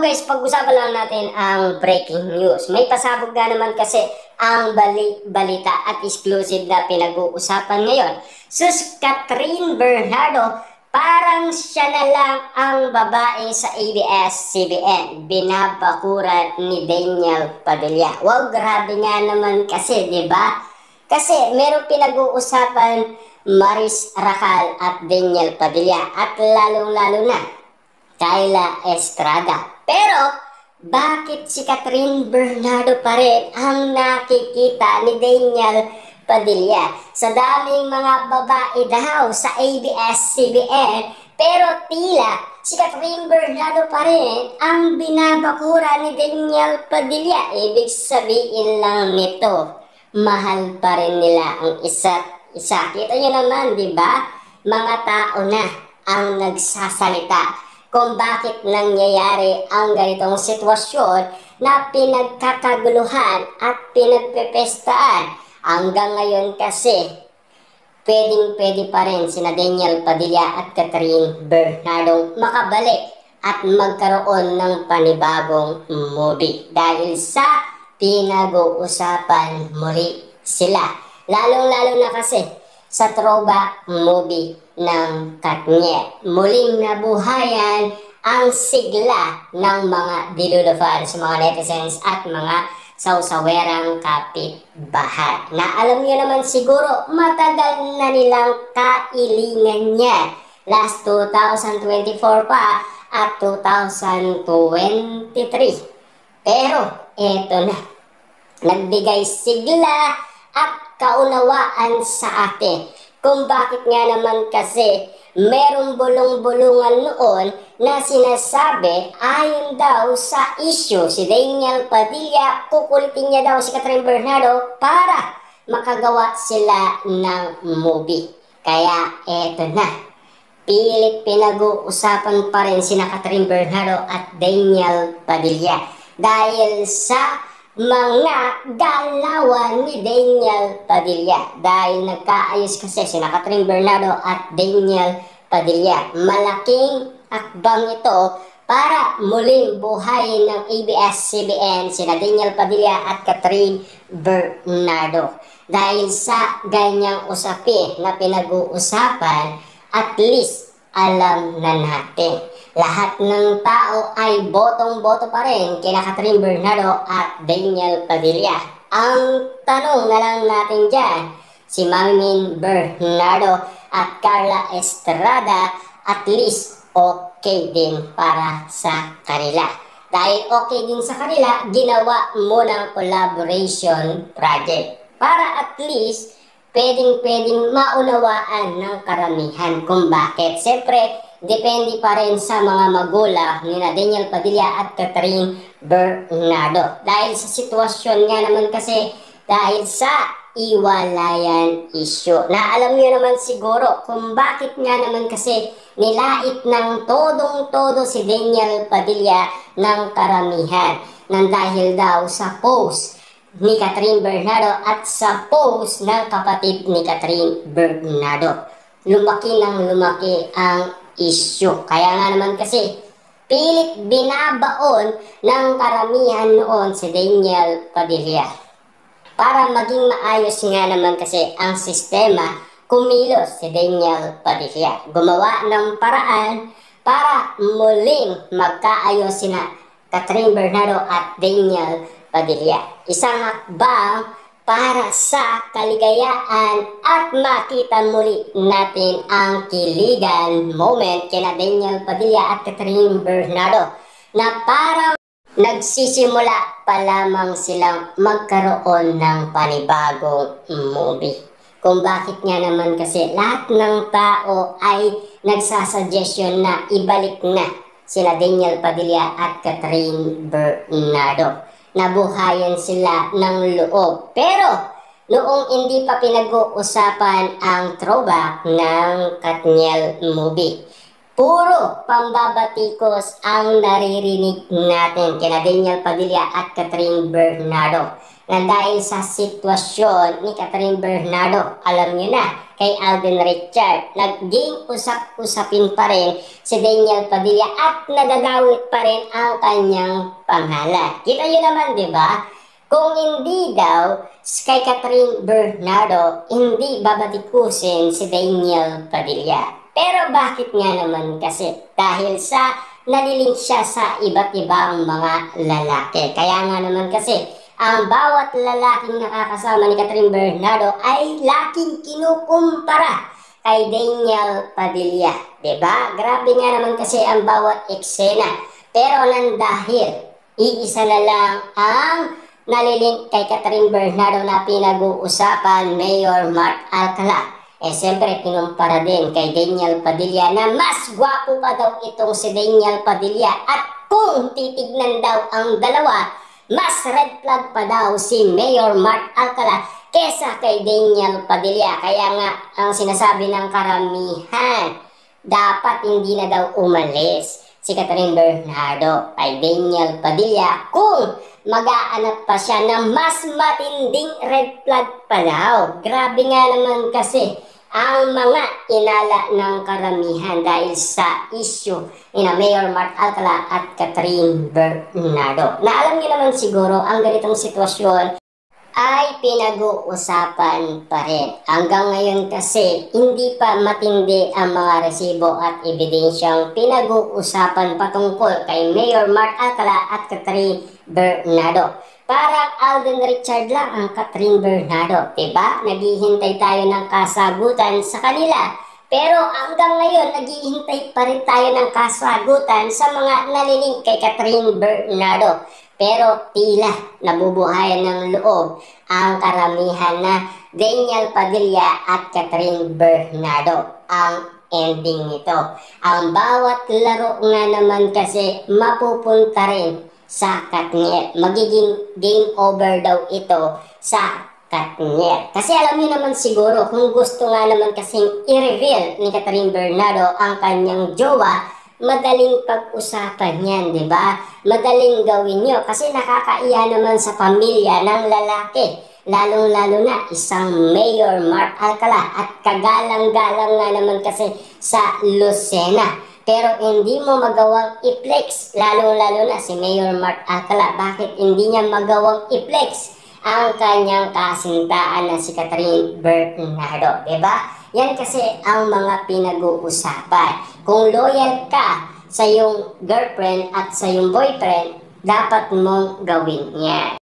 guys, pag-usapan lang natin ang breaking news. May pasabog nga naman kasi ang balita at exclusive na pinag-uusapan ngayon. Sus, Catherine Bernardo, parang siya na lang ang babae sa ABS-CBN. Binabakuran ni Daniel Padilla. Wow, grabe nga naman kasi, di ba? Kasi meron pinag-uusapan Maris Racal at Daniel Padilla at lalong-lalo na Kyla Estrada. Pero, bakit si Catherine Bernardo pa rin ang nakikita ni Daniel Padilla? Sa daming mga babae daw sa ABS-CBN, pero tila si Catherine Bernardo pa rin ang binabakura ni Daniel Padilla. Ibig sabihin lang nito, mahal pa rin nila ang isa't isa. Kita nyo naman, di ba? Mga tao na ang nagsasalita kung bakit nangyayari ang ganitong sitwasyon na pinagkakaguluhan at pinagpepestaan. Hanggang ngayon kasi, pwedeng-pwede pa rin sina Daniel Padilla at Catherine Bernardo makabalik at magkaroon ng panibagong movie dahil sa pinag-uusapan muli sila. Lalong-lalo na kasi sa throwback movie ng Katniel. Muling nabuhayan ang sigla ng mga Diludo fans, mga netizens at mga sausawerang kapitbahay. Na alam niyo naman siguro, matagal na nilang kailingan niya. Last 2024 pa at 2023. Pero eto na, nagbigay sigla at kaunawaan sa atin kung bakit nga naman kasi merong bulong-bulungan noon na sinasabi ayon daw sa issue si Daniel Padilla, kukulitin niya daw si Catherine Bernardo para makagawa sila ng movie. Kaya eto na, pilit pinag-uusapan pa rin sina Catherine Bernardo at Daniel Padilla dahil sa mga galawan ni Daniel Padilla. Dahil nagkaayos kasi sina Catherine Bernardo at Daniel Padilla. Malaking akbang ito para muling buhayin ng ABS-CBN sina Daniel Padilla at Catherine Bernardo. Dahil sa ganyang usapin na pinag-uusapan, at least alam na natin. Lahat ng tao ay botong-boto pa rin kina Catherine Bernardo at Daniel Padilla. Ang tanong na lang natin dyan, si Mami Bernardo at Carla Estrada, at least okay din para sa kanila. Dahil okay din sa kanila, ginawa mo ng collaboration project para at least pwedeng maunawaan ng karamihan kung bakit. Siyempre, depende pa rin sa mga magulang ni Daniel Padilla at Catherine Bernardo. Dahil sa sitwasyon nga naman kasi, dahil sa iwalayan issue. Na alam niyo naman siguro kung bakit nga naman kasi nilait ng todong-todo si Daniel Padilla ng karamihan. Nang dahil daw sa post ni Catherine Bernardo at sa post ng kapatid ni Catherine Bernardo. Lumaki ng lumaki ang issue. Kaya nga naman kasi pilit binabaon ng karamihan noon si Daniel Padilla. Para maging maayos nga naman kasi ang sistema, kumilos si Daniel Padilla. Gumawa ng paraan para muling magkaayos sina Catherine Bernardo at Daniel Padilla. Isang hakbang para sa kaligayaan at makita muli natin ang kiligan moment kina Daniel Padilla at Catherine Bernardo na parang nagsisimula pa lamang silang magkaroon ng panibagong movie. Kung bakit nga naman kasi lahat ng tao ay nagsasuggestion na ibalik na sila Daniel Padilla at Catherine Bernardo. Nabuhayan sila ng loob. Pero noong hindi pa pinag-uusapan ang throwback ng Katniel movie, puro pambabatikos ang naririnig natin kina Daniel Padilla at Catherine Bernardo. Na dahil sa sitwasyon ni Catherine Bernardo, alam niyo na, kay Alden Richard. Naging usap-usapin pa rin si Daniel Padilla at nadadawit pa rin ang kanyang pangalan. Kita nyo naman, di ba? Kung hindi daw kay Catherine Bernardo, hindi babatikusin si Daniel Padilla. Pero bakit nga naman kasi? Dahil sa nalilink siya sa iba't ibang mga lalaki. Kaya nga naman kasi, ang bawat lalaking nakakasama ni Catherine Bernardo ay laking kinukumpara kay Daniel Padilla. Diba? Grabe nga naman kasi ang bawat eksena. Pero nang dahil iisa na lang ang nalilink kay Catherine Bernardo na pinag-uusapan, Mayor Mark Alcala. Siyempre, kinumpara din kay Daniel Padilla na mas gwapo pa daw itong si Daniel Padilla. At kung titignan daw ang dalawa, mas red flag pa daw si Mayor Mark Alcala kesa kay Daniel Padilla. Kaya nga, ang sinasabi ng karamihan, dapat hindi na daw umalis si Catherine Bernardo kay Daniel Padilla kung mag-aanap pa siya ng mas matinding red flag pa daw. Grabe nga naman kasi ang mga inala ng karamihan dahil sa issue ni Mayor Mark Alcala at Catherine Bernardo. Na alam niyo naman siguro ang ganitong sitwasyon ay pinag-uusapan pa rin. Hanggang ngayon kasi hindi pa matindi ang mga resibo at ebidensyang pinag-uusapan patungkol kay Mayor Mark Alcala at Catherine Bernardo. Parang Alden Richard lang ang Catherine Bernardo, diba? Naghihintay tayo ng kasagutan sa kanila. Pero hanggang ngayon, naghihintay pa rin tayo ng kasagutan sa mga nalilink kay Catherine Bernardo. Pero tila nabubuhayan ng loob ang karamihan na Daniel Padilla at Catherine Bernardo ang ending nito. Ang bawat laro nga naman kasi mapupunta rin sa Katniel. Magiging game over daw ito sa Katniel. Kasi alam niyo naman siguro kung gusto nga naman kasing i-reveal ni Catherine Bernardo ang kanyang jowa, madaling pag-usapan yan, di ba? Madaling gawin nyo kasi nakakaiya naman sa pamilya ng lalaki. Lalong-lalo na isang Mayor Mark Alcala at kagalang-galang nga naman kasi sa Lucena. Pero hindi mo magawang i-flex, lalong-lalo na si Mayor Mark Alcala. Bakit hindi niya magawang i-flex ang kanyang kasintaan na si Catherine Bernardo? Diba? Yan kasi ang mga pinag-uusapan. Kung loyal ka sa iyong girlfriend at sa iyong boyfriend, dapat mong gawin yan.